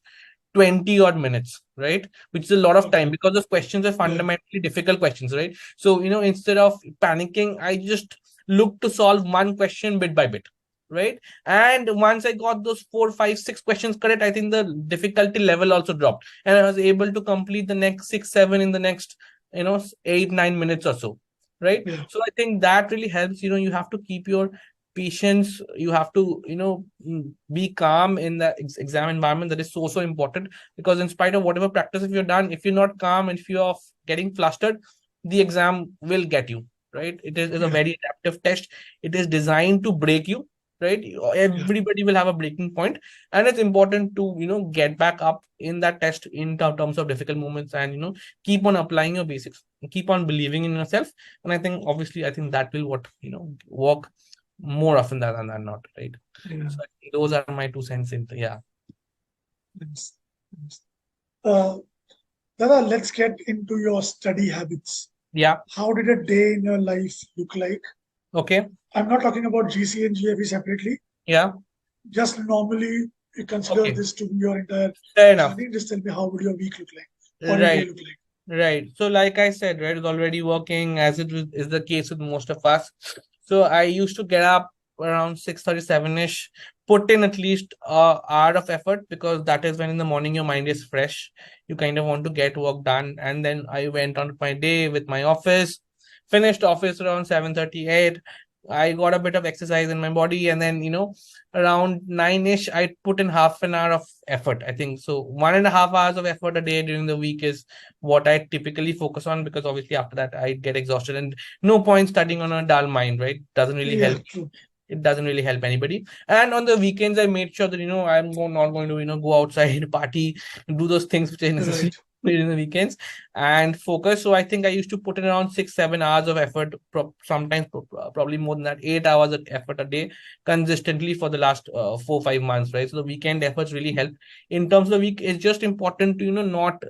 20 odd minutes, right? Which is a lot of time because those questions are fundamentally difficult questions, right? So, instead of panicking, I just looked to solve one question bit by bit, right? And once I got those 4, 5, 6 questions correct, I think the difficulty level also dropped. And I was able to complete the next 6, 7 in the next, 8, 9 minutes or so, right? Yeah. So I think that really helps. You have to keep your patience. You have to be calm in the exam environment. That is so important, because in spite of whatever practice if you're done, if you're not calm and if you're getting flustered, the exam will get you, right? It is a very adaptive test. It is designed to break you, right? Everybody will have a breaking point, and it's important to get back up in that test in terms of difficult moments, and keep on applying your basics, keep on believing in yourself. And I think that will what work more often than not, right? Yeah. So I think those are my 2 cents into, yeah. Nice. Nice. Dada, let's get into your study habits. Yeah. How did a day in your life look like? Okay. I'm not talking about GC and GFE separately. Yeah. Just normally, you consider Okay. this to be your entire Fair enough. journey. Just tell me, how would your week look like? Or your day Right. look like? Right. So, like I said, right, it's already working as is the case with most of us. So, I used to get up around 6:37-ish, put in at least an hour of effort, because that is when in the morning your mind is fresh. You kind of want to get work done. And then I went on with my day with my office, finished office around 7:38. I got a bit of exercise in my body, and then around 9-ish, I put in half an hour of effort. I think so. 1.5 hours of effort a day during the week is what I typically focus on, because obviously after that I get exhausted, and no point studying on a dull mind, right? Doesn't really help. True. It doesn't really help anybody. And on the weekends, I made sure that not going to go outside, party, do those things which are necessary in the weekends, and focus. So I think I used to put in around 6, 7 hours of effort, sometimes probably more than that, 8 hours of effort a day, consistently for the last 4, 5 months, right? So the weekend efforts really help. In terms of the week, it's just important to not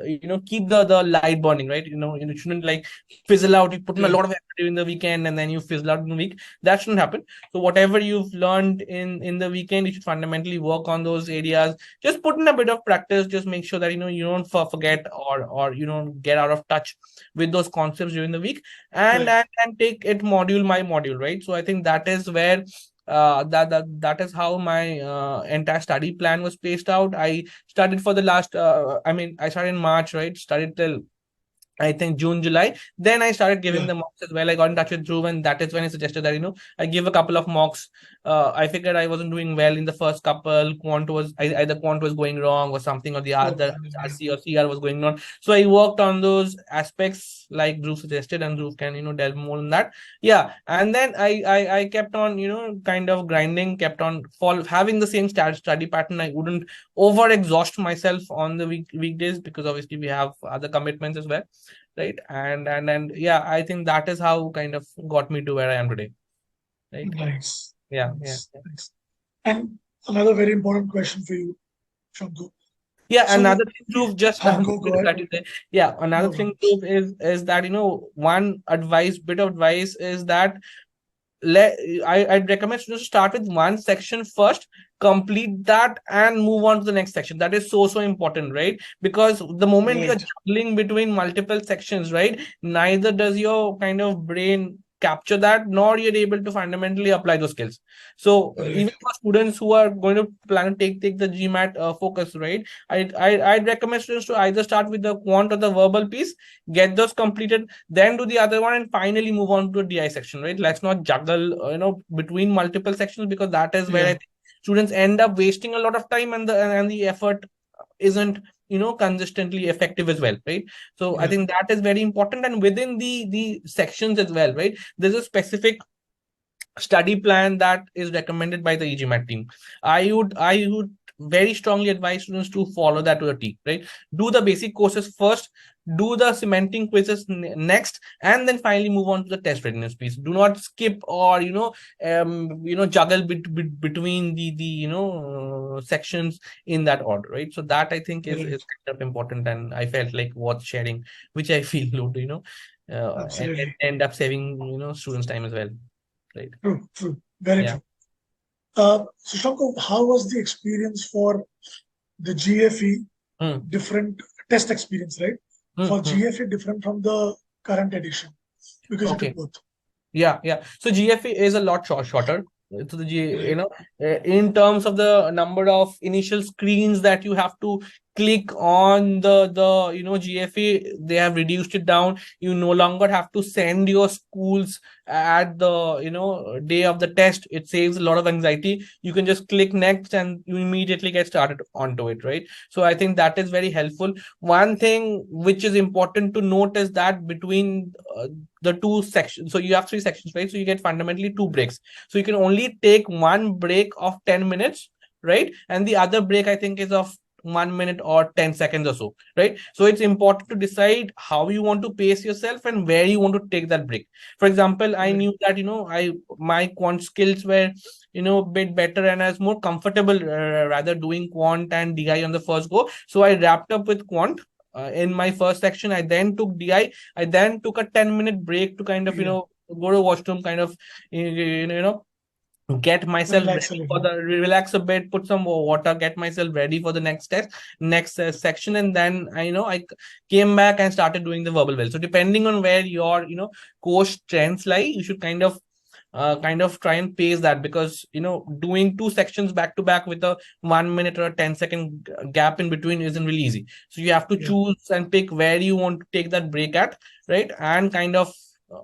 keep the light burning, right? You shouldn't like fizzle out. You put in a lot of effort during the weekend and then you fizzle out in the week. That shouldn't happen. So whatever you've learned in the weekend, you should fundamentally work on those areas. Just put in a bit of practice. Just make sure that you don't forget, or you don't get out of touch with those concepts during the week, and take it module by module, right? So I think that is where that is how my entire study plan was spaced out. I started for the last I started in March, right? Studied till I think June, July. Then I started giving the mocks as well. I got in touch with Dhruv, and that is when he suggested that I give a couple of mocks. I figured I wasn't doing well in the first couple. Either quant was going wrong or something, or the other RC or CR was going on. So I worked on those aspects like Dhruv suggested, and Dhruv can delve more on that. Yeah, and then I kept on kind of grinding, kept on having the same study pattern. I wouldn't over exhaust myself on the weekdays, because obviously we have other commitments as well, right? And yeah, I think that is how kind of got me to where I am today, right? Nice. Yeah. Nice. And another very important question for you, Shankar. Yeah, So, another thing, Dhruv, just go ahead. Yeah, another No thing, worries. Dhruv, is that one bit of advice is that I'd recommend students to start with one section first, complete that, and move on to the next section. That is so important, right? Because the moment you're juggling between multiple sections, right, neither does your kind of brain capture that, nor you're able to fundamentally apply those skills. So even for students who are going to plan to take the GMAT focus, right, I'd recommend students to either start with the quant or the verbal piece, get those completed, then do the other one, and finally move on to a DI section, right? Let's not juggle between multiple sections, because that is where I think students end up wasting a lot of time, and the effort isn't consistently effective as well, right? So I think that is very important. And within the sections as well, right, there's a specific study plan that is recommended by the EGMAT team. I would very strongly advise students to follow that to the T, right? Do the basic courses first, do the cementing quizzes next, and then finally move on to the test readiness piece. Do not skip or juggle between the sections in that order, right? So that I think is Right. kind of important, and I felt like worth sharing, which I feel would and Absolutely. end up saving students time as well, right? True, true. Very Yeah. true. So Shanko, how was the experience for the GFE Hmm. different test experience, right? For Hmm. GFE different from the current edition because you took Okay. both. Yeah, yeah. So GFE is a lot shorter. So the Right. in terms of the number of initial screens that you have to click on the GFE, they have reduced it down. You no longer have to send your schools at the day of the test. It saves a lot of anxiety. You can just click next and you immediately get started onto it, right? So I think that is very helpful. One thing which is important to note is that between the two sections, so you have three sections, right? So you get fundamentally two breaks, so you can only take one break of 10 minutes, right? And the other break I think is of 1 minute or 10 seconds or so, right? So it's important to decide how you want to pace yourself and where you want to take that break. For example, I Right. knew that I my quant skills were a bit better, and I was more comfortable rather doing quant and DI on the first go, so I wrapped up with quant in my first section. I then took DI. I then took a 10-minute break to kind of, Yeah. go to washroom, kind of, get myself Relax a ready for little. the relax a bit, put some water, get myself ready for the next test, next section. And then I came back and started doing the verbal well. So depending on where your, course strengths lie, you should kind of try and pace that, because doing two sections back to back with a 1 minute or a 10-second gap in between isn't really easy. So you have to Yeah. choose and pick where you want to take that break at, right? And kind of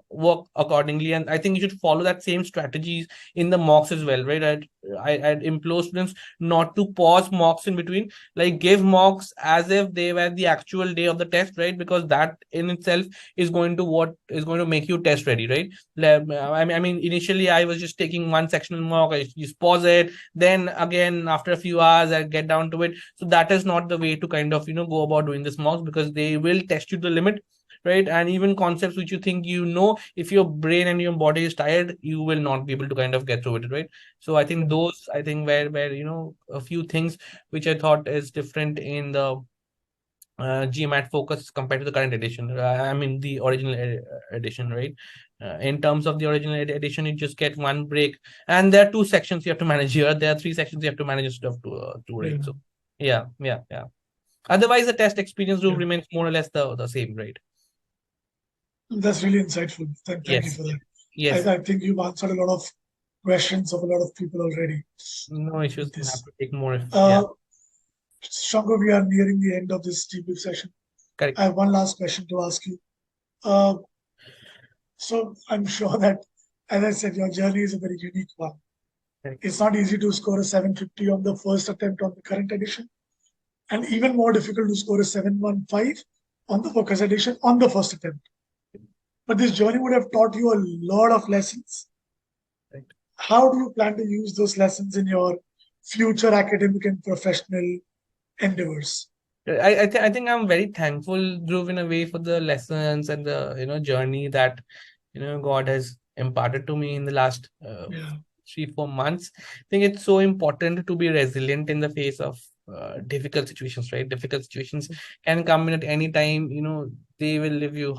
work accordingly. And I think you should follow that same strategies in the mocks as well, right? I'd implore students not to pause mocks in between, like give mocks as if they were the actual day of the test, right? Because that in itself is going to what is going to make you test ready, right? I mean, initially I was just taking one sectional mock, I just pause it, then again after a few hours I get down to it. So that is not the way to kind of go about doing this mocks, because they will test you to the limit, right? And even concepts which you think if your brain and your body is tired, you will not be able to kind of get through it, right? So I think Yeah. those, I think where a few things which I thought is different in the GMAT focus compared to the current edition. I mean the original edition, right? In terms of the original edition, you just get one break, and there are two sections you have to manage here. There are three sections you have to manage instead of two, Yeah. right? So yeah, yeah, yeah. Otherwise, the test experience will Yeah. remains more or less the same, right? That's really insightful. Thank you Yes, for that. yes. I think you've answered a lot of questions of a lot of people already No issues. with I'm happy this. to take more. Yeah, Uh, Shango, we are nearing the end of this debrief session. correct. I have one last question to ask you. Uh, so I'm sure that, as I said, your journey is a very unique one. Correct. It's not easy to score a 750 on the first attempt on the current edition, and even more difficult to score a 715 on the focus edition on the first attempt. But this journey would have taught you a lot of lessons. Correct. How do you plan to use those lessons in your future academic and professional endeavors? I think I'm very thankful, Dhruv, in a way, for the lessons and the journey that God has imparted to me in the last Yeah, 3-4 months. I think it's so important to be resilient in the face of difficult situations, right? Difficult situations can come in at any time. They will leave you,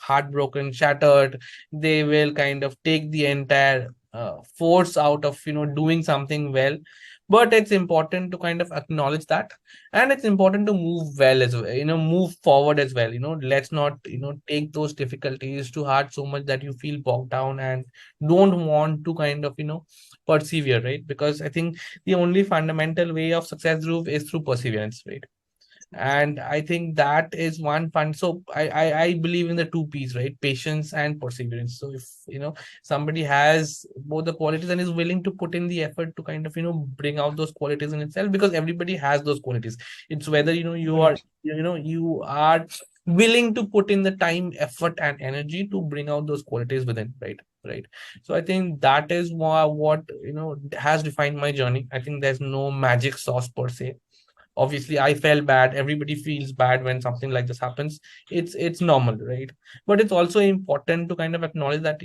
heartbroken, shattered. They will kind of take the entire force out of doing something well. But it's important to kind of acknowledge that, and it's important to move well as well, move forward as well. Let's not take those difficulties too hard, so much that you feel bogged down and don't want to kind of persevere, right? Because I think the only fundamental way of success, Dhruv, is through perseverance, right? And I think that is one fun. So I believe in the two P's, right? Patience and perseverance. So if somebody has both the qualities and is willing to put in the effort to kind of bring out those qualities in itself, because everybody has those qualities. It's whether right. you are willing to put in the time, effort, and energy to bring out those qualities within, right? right? So I think that is what has defined my journey. I think there's no magic sauce per se. Obviously I felt bad, everybody feels bad when something like this happens. It's normal, right? But it's also important to kind of acknowledge that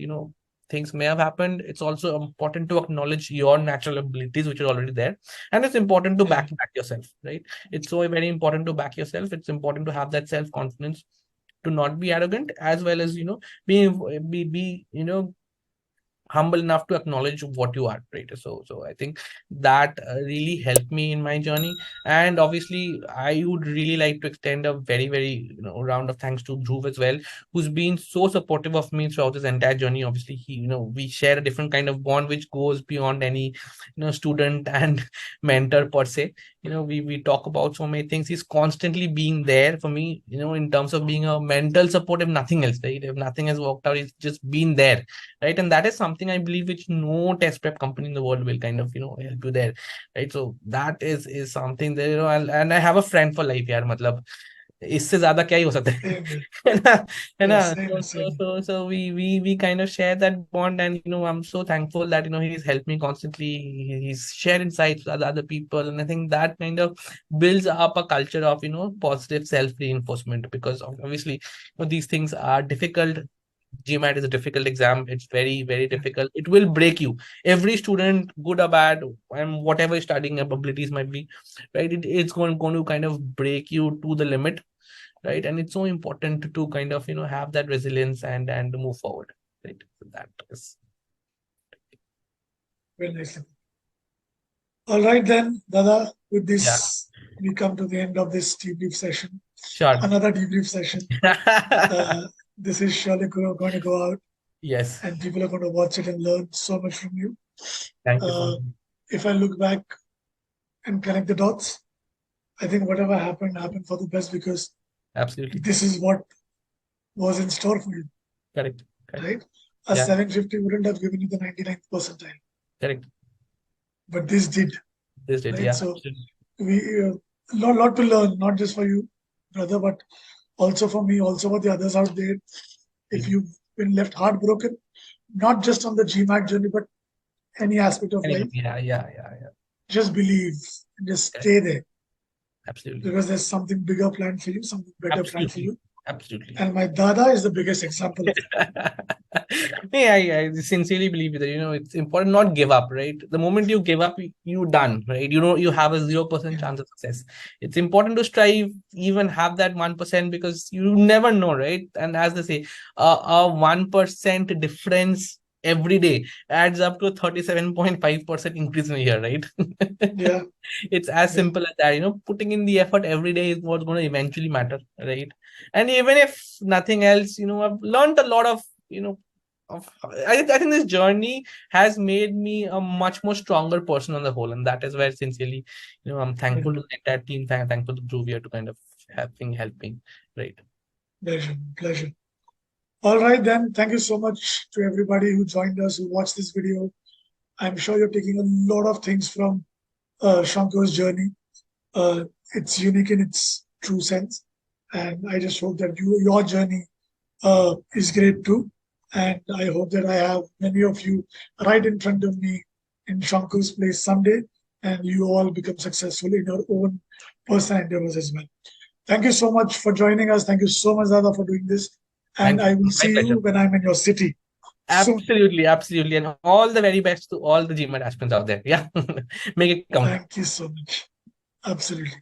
things may have happened. It's also important to acknowledge your natural abilities which are already there, and it's important to back yourself, right? It's so very important to back yourself. It's important to have that self confidence, to not be arrogant, as well as be humble enough to acknowledge what you are, right? So I think that really helped me in my journey. And obviously I would really like to extend a very round of thanks to Dhruv as well, who's been so supportive of me throughout this entire journey. Obviously he, we share a different kind of bond which goes beyond any student and mentor per se. We talk about so many things. He's constantly being there for me, in terms of being a mental support, if nothing else, right? If nothing has worked out, he's just been there, right? And that is something I believe which no test prep company in the world will kind of help you there, right? So that is something that and I have a friend for life, यार मतलब इससे ज्यादा क्या ही हो सकता है Same here. है ना है ना Yeah, same, so so same. so so we kind of share that bond. And I'm so thankful that he's helped me constantly. He's shared insights with other people, and I think that kind of builds up a culture of positive self reinforcement, because obviously these things are difficult. GMAT is a difficult exam. It's very difficult. It will break you. Every student, good or bad, and whatever studying abilities might be, right? It's going to kind of break you to the limit, right? And it's so important to kind of have that resilience and move forward, right? So that is Very nice. All right then, Dada, with yeah, this, we come to the end of this debrief session. sure. Another debrief session. This is surely going to go out, Yes, and people are going to watch it and learn so much from you. thank you so much. If I look back and connect the dots, I think whatever happened for the best, because Absolutely this is what was in store for you, correct. right? A Yeah, 750 wouldn't have given you the 99th percentile, correct. but this did, This did, right? yeah, So absolutely. we lot to learn, not just for you, brother, but also for me, also for the others out there. If you've been left heartbroken, not just on the GMAT journey, but any aspect of life, Yeah. just believe and just Correct. stay there, Absolutely, because there's something bigger planned for you, something better planned for absolutely, you. absolutely. And my dada is the biggest example of it. I sincerely believe that it's important not give up, right? The moment you give up, you done, right? You have a 0% Yeah, chance of success. It's important to strive, even have that 1%, because you never know, right? And as they say, a 1% difference every day adds up to a 37.5% increase in a year, right? yeah, It's as yeah. simple as that. Putting in the effort every day is what's going to eventually matter, right? And even if nothing else, I've learned a lot of, I think this journey has made me a much more stronger person on the whole. And that is where sincerely, I'm thankful to the entire team, thankful to Dhruv here to kind of helping, right? Pleasure, pleasure. All right, then. Thank you so much to everybody who joined us, who watched this video. I'm sure you're taking a lot of things from Shankar's journey. It's unique in its true sense. And I just hope that your journey is great too. And I hope that I have many of you right in front of me in Shankar's place someday, and you all become successful in your own personal endeavors as well. Thank you so much for joining us. Thank you so much, Dada, for doing this. And Thank you. I will My see pleasure. you when I'm in your city soon. Absolutely. And all the very best to all the GMAT aspirants out there. Yeah. Make it count. Thank you so much. Absolutely.